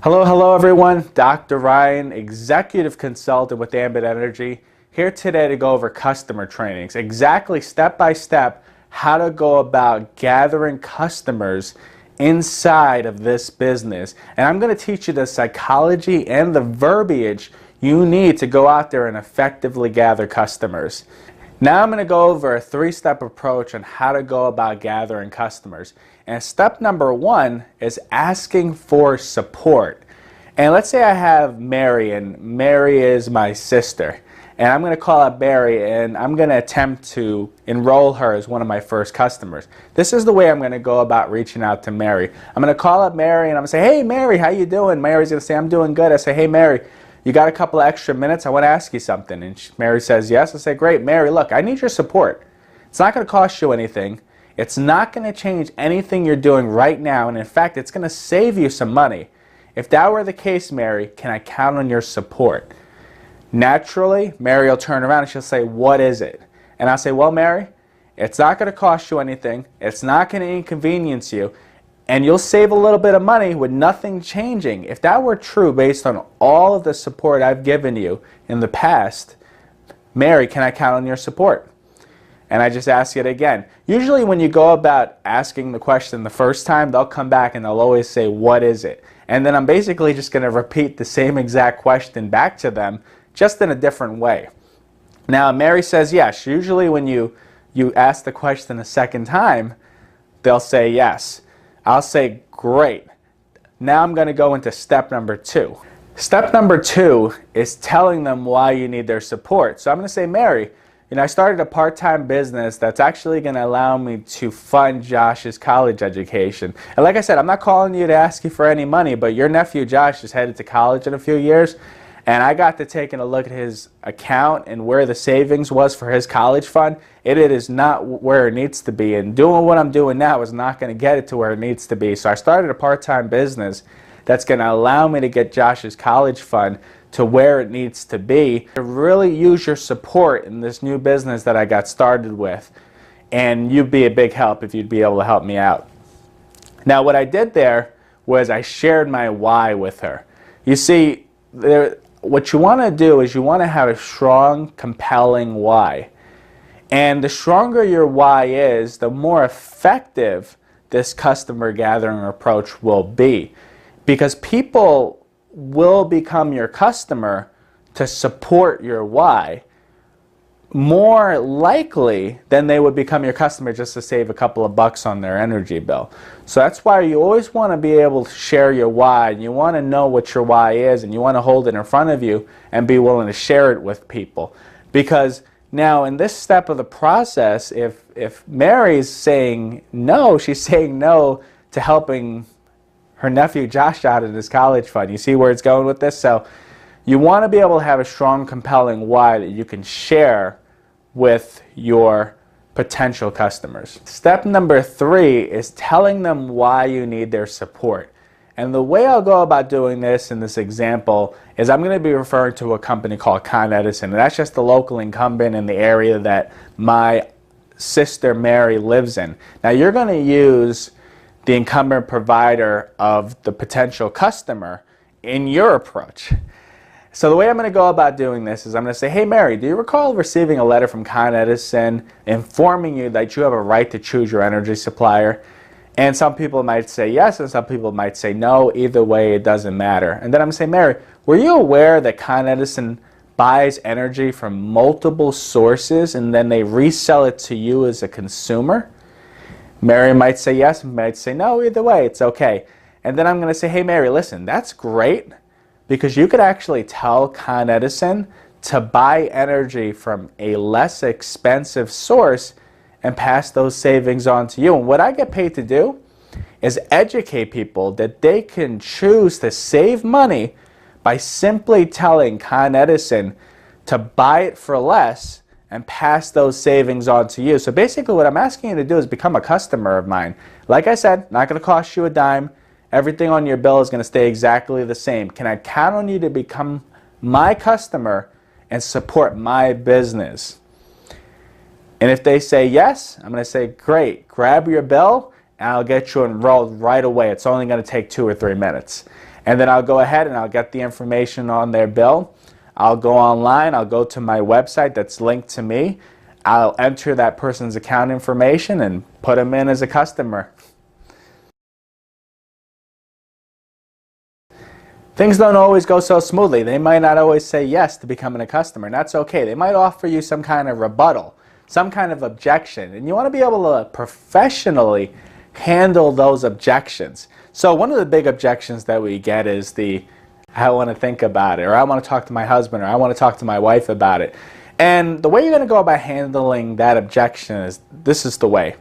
Hello everyone. Dr. Ryan, Executive Consultant with Ambit Energy, here today to go over customer trainings. Exactly step by step how to go about gathering customers inside of this business. And I'm going to teach you the psychology and the verbiage you need to go out there and effectively gather customers. Now I'm going to go over a three-step approach on how to go about gathering customers. And step number one is asking for support. And let's say I have Mary, and Mary is my sister. And I'm going to call up Mary, and I'm going to attempt to enroll her as one of my first customers. This is the way I'm going to go about reaching out to Mary. I'm going to call up Mary, and I'm going to say, "Hey Mary, how you doing?" Mary's going to say, "I'm doing good." I say, "Hey Mary, you got a couple of extra minutes? I want to ask you something." And Mary says yes. I say, "Great, Mary, look, I need your support. It's not going to cost you anything. It's not going to change anything you're doing right now. And in fact, it's going to save you some money. If that were the case, Mary, can I count on your support?" Naturally, Mary will turn around and she'll say, "What is it?" And I'll say, "Well, Mary, it's not going to cost you anything. It's not going to inconvenience you. And you'll save a little bit of money with nothing changing." If that were true based on all of the support I've given you in the past, Mary, can I count on your support? And I just ask it again. Usually when you go about asking the question the first time, they'll come back and they'll always say, "What is it?" And then I'm basically just going to repeat the same exact question back to them, just in a different way. Now, Mary says yes. Usually when you ask the question a second time, they'll say yes. I'll say, "Great. Now I'm going to go into step number two." Step number two is telling them why you need their support. So I'm going to say, "Mary, I started a part-time business that's actually going to allow me to fund Josh's college education." And like I said, I'm not calling you to ask you for any money, but your nephew Josh is headed to college in a few years, and I got to taking a look at his account and where the savings was for his college fund. It is not where it needs to be, and doing what I'm doing now is not going to get it to where it needs to be. So I started a part-time business that's going to allow me to get Josh's college fund to where it needs to be, to really use your support in this new business that I got started with. And you'd be a big help if you'd be able to help me out. Now what I did there was I shared my why with her. You see, what you want to do is you want to have a strong, compelling why. And the stronger your why is, the more effective this customer gathering approach will be. Because people will become your customer to support your why more likely than they would become your customer just to save a couple of bucks on their energy bill. So that's why you always want to be able to share your why, and you want to know what your why is, and you want to hold it in front of you and be willing to share it with people. Because now in this step of the process, if Mary's saying no, she's saying no to helping her nephew Josh out of his college fund. You see where it's going with this? So you want to be able to have a strong, compelling why that you can share with your potential customers. Step number three is telling them why you need their support. And the way I'll go about doing this in this example is I'm going to be referring to a company called Con Edison. And that's just the local incumbent in the area that my sister Mary lives in. Now you're going to use the incumbent provider of the potential customer in your approach. So the way I'm going to go about doing this is I'm going to say, "Hey Mary, do you recall receiving a letter from Con Edison informing you that you have a right to choose your energy supplier?" And some people might say yes, and some people might say no. Either way, it doesn't matter. And then I'm going to say, "Mary, were you aware that Con Edison buys energy from multiple sources and then they resell it to you as a consumer?" Mary might say yes, might say no. Either way, it's okay. And then I'm going to say, "Hey Mary, listen, that's great, because you could actually tell Con Edison to buy energy from a less expensive source and pass those savings on to you. And what I get paid to do is educate people that they can choose to save money by simply telling Con Edison to buy it for less and pass those savings on to you." So basically what I'm asking you to do is become a customer of mine. Like I said, not going to cost you a dime. Everything on your bill is going to stay exactly the same. Can I count on you to become my customer and support my business? And if they say yes, I'm going to say, "Great, grab your bill and I'll get you enrolled right away. It's only going to take 2 or 3 minutes." And then I'll go ahead and I'll get the information on their bill. I'll go online, I'll go to my website that's linked to me. I'll enter that person's account information and put them in as a customer. Things don't always go so smoothly. They might not always say yes to becoming a customer, and that's okay. They might offer you some kind of rebuttal, some kind of objection, and you want to be able to professionally handle those objections. So one of the big objections that we get is I want to think about it, or I want to talk to my husband, or I want to talk to my wife about it. And the way you're going to go about handling that objection is, this is the way.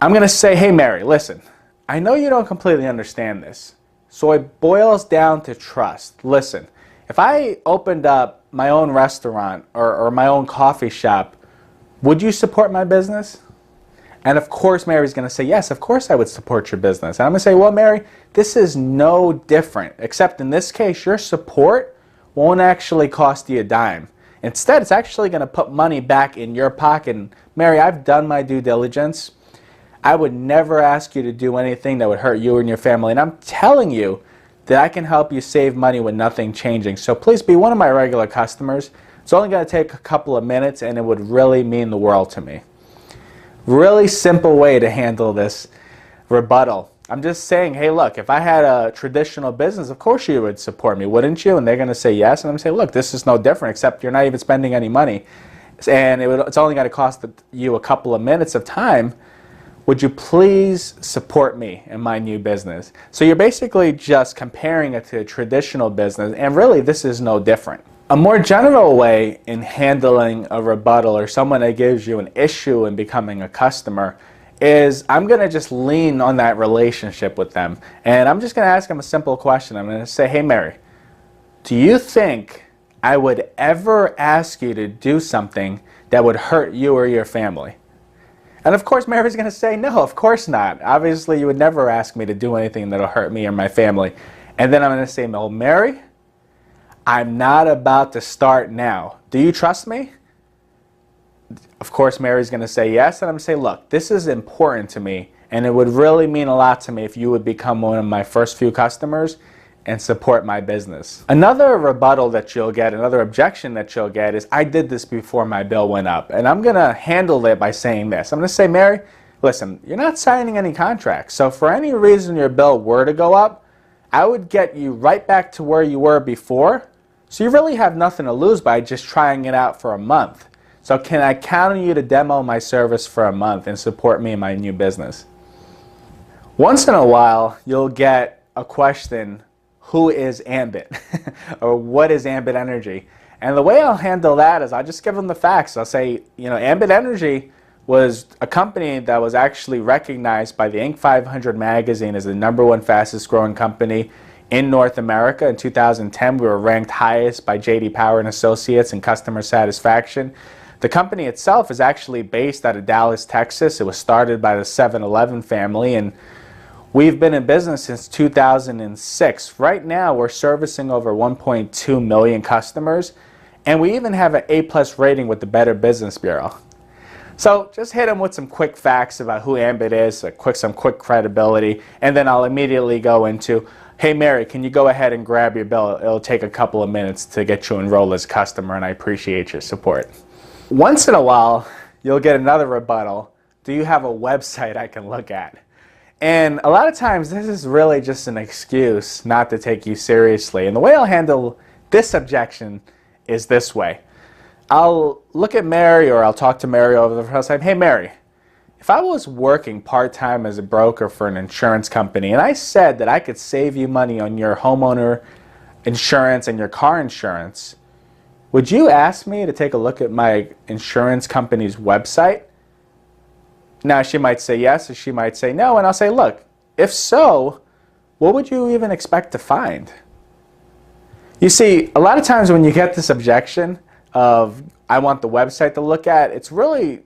I'm going to say, hey Mary, listen, I know you don't completely understand this. So it boils down to trust. Listen, if I opened up my own restaurant or my own coffee shop, would you support my business? And of course Mary's going to say, yes, of course I would support your business. And I'm going to say, well Mary, this is no different, except in this case your support won't actually cost you a dime. Instead, it's actually going to put money back in your pocket. And Mary, I've done my due diligence. I would never ask you to do anything that would hurt you and your family. And I'm telling you that I can help you save money with nothing changing. So please be one of my regular customers. It's only going to take a couple of minutes and it would really mean the world to me. Really simple way to handle this rebuttal. I'm just saying, hey look, if I had a traditional business, of course you would support me, wouldn't you? And they're going to say yes. And I'm going to say, look, this is no different, except you're not even spending any money. And it's only going to cost you a couple of minutes of time. Would you please support me in my new business? So you're basically just comparing it to a traditional business, and really this is no different. A more general way in handling a rebuttal or someone that gives you an issue in becoming a customer is I'm going to just lean on that relationship with them. And I'm just going to ask them a simple question. I'm going to say, hey Mary, do you think I would ever ask you to do something that would hurt you or your family? And of course Mary's going to say, no, of course not. Obviously you would never ask me to do anything that will hurt me or my family. And then I'm going to say, well, Mary, I'm not about to start now. Do you trust me? Of course Mary's going to say yes. And I'm going to say, look, this is important to me. And it would really mean a lot to me if you would become one of my first few customers and support my business. Another rebuttal that you'll get, another objection that you'll get is, I did this before my bill went up. And I'm going to handle it by saying this. I'm going to say, Mary, listen, you're not signing any contracts. So for any reason your bill were to go up, I would get you right back to where you were before. So you really have nothing to lose by just trying it out for a month. So can I count on you to demo my service for a month and support me in my new business? Once in a while, you'll get a question, who is Ambit? Or what is Ambit Energy? And the way I'll handle that is I'll just give them the facts. I'll say, Ambit Energy was a company that was actually recognized by the Inc. 500 magazine as the #1 fastest growing company in North America. In 2010, we were ranked highest by J.D. Power and Associates in customer satisfaction. The company itself is actually based out of Dallas, Texas. It was started by the 7-Eleven family, and we've been in business since 2006. Right now, we're servicing over 1.2 million customers, and we even have an A+ rating with the Better Business Bureau. So just hit them with some quick facts about who Ambit is, some quick credibility, and then I'll immediately go into, hey Mary, can you go ahead and grab your bill? It'll take a couple of minutes to get you enrolled as a customer, and I appreciate your support. Once in a while, you'll get another rebuttal. Do you have a website I can look at? And a lot of times this is really just an excuse not to take you seriously. And the way I'll handle this objection is this way. I'll look at Mary, or I'll talk to Mary over the phone. I'll say, hey Mary, if I was working part-time as a broker for an insurance company and I said that I could save you money on your homeowner insurance and your car insurance, would you ask me to take a look at my insurance company's website? Now she might say yes, or she might say no, and I'll say, look, if so, what would you even expect to find? You see, a lot of times when you get this objection of, I want the website to look at, it's really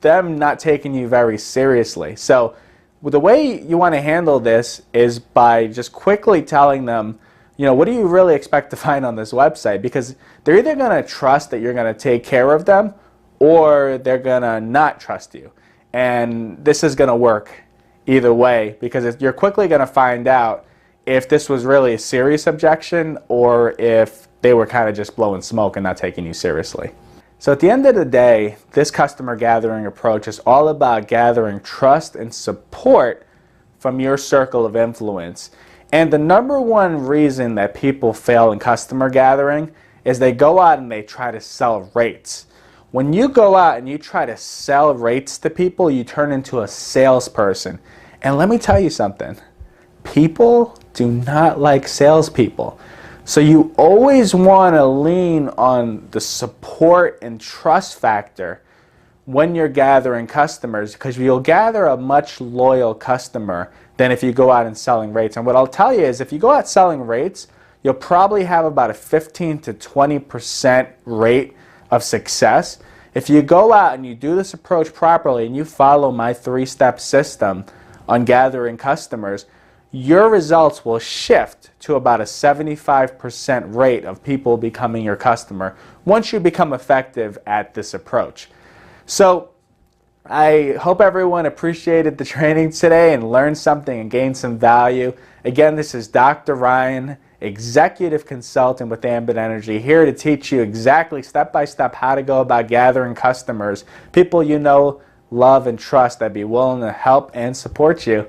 them not taking you very seriously. So the way you want to handle this is by just quickly telling them, what do you really expect to find on this website? Because they're either going to trust that you're going to take care of them, or they're going to not trust you. And this is going to work either way, because you're quickly going to find out if this was really a serious objection or if they were kind of just blowing smoke and not taking you seriously. So at the end of the day, this customer gathering approach is all about gathering trust and support from your circle of influence. And the number one reason that people fail in customer gathering is they go out and they try to sell rates. When you go out and you try to sell rates to people, you turn into a salesperson. And let me tell you something. People do not like salespeople. So you always want to lean on the support and trust factor when you're gathering customers, because you'll gather a much loyal customer than if you go out and selling rates. And what I'll tell you is if you go out selling rates, you'll probably have about a 15 to 20% rate of success. If you go out and you do this approach properly and you follow my 3-step system on gathering customers, your results will shift to about a 75% rate of people becoming your customer once you become effective at this approach. So I hope everyone appreciated the training today and learned something and gained some value. Again, this is Dr. Ryan, Executive Consultant with Ambit Energy, here to teach you exactly step by step how to go about gathering customers, people you know, love, and trust that'd be willing to help and support you.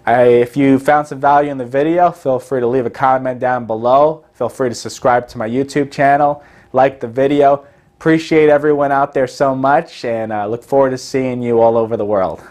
If you found some value in the video, feel free to leave a comment down below. Feel free to subscribe to my YouTube channel, like the video. Appreciate everyone out there so much, and look forward to seeing you all over the world.